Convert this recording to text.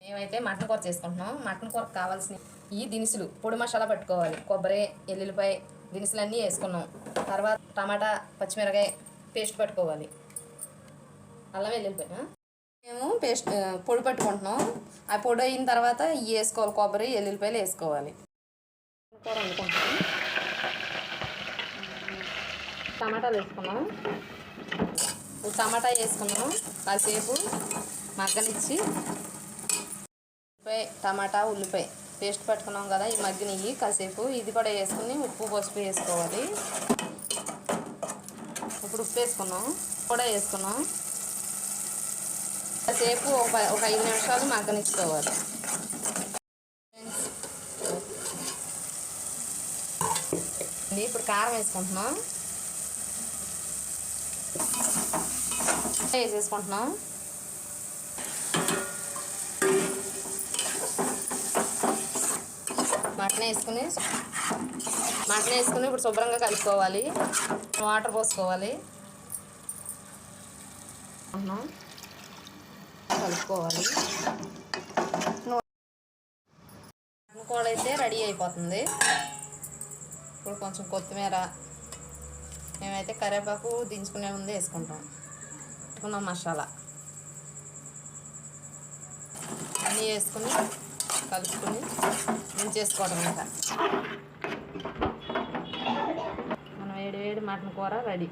మేమైతే మటన్ కూర చేసుకుంటున్నాం. మటన్ కూరకు కావాల్సిన ఈ దినుసులు పొడి మసాలా పట్టుకోవాలి. కొబ్బరి, ఎల్లుల్లిపాయ దినుసులన్నీ వేసుకున్నాం. తర్వాత టమాటా, పచ్చిమిరకాయ పేస్ట్ పట్టుకోవాలి. అల్లం వెల్లుల్లిపాయ మేము పేస్ట్ పొడి పట్టుకుంటున్నాం. ఆ పొడి అయిన తర్వాత ఇవి వేసుకోవాలి. కొబ్బరి, ఎల్లుల్లిపాయలు వేసుకోవాలి. కూర వండుకుంటున్నాం. టమాటాలు వేసుకున్నాం. టమాటా వేసుకున్నాం. కాసేపు మగ్గనిచ్చి టమాటా, ఉల్లిపాయ పేస్ట్ పట్టుకున్నాం కదా, ఈ మగ్గినవి కాసేపు ఇది కూడా వేసుకుని ఉప్పు పసుపు వేసుకోవాలి. ఇప్పుడు ఉప్పు వేసుకున్నాం, కూడా వేసుకున్నాం. కాసేపు ఒక 5 నిమిషాలు మగ్గనిచ్చుకోవాలి. ఇప్పుడు కారం వేసుకుంటున్నాం. వేసేసుకుంటున్నాం. మటన్ వేసుకుని ఇప్పుడు శుభ్రంగా కలుపుకోవాలి. వాటర్ పోసుకోవాలి. కలుపుకోవాలి. మటన్ కూర అయితే రెడీ అయిపోతుంది. ఇప్పుడు కొంచెం కొత్తిమీర, మేమైతే కరివేపాకు దించుకునే ముందు వేసుకుంటాం. పెట్టుకున్నాం మసాలా అన్నీ వేసుకుని కలుపుకొని దించేసుకోవడం. ఇంకా మన వేడి మటన్ కూర రెడీ.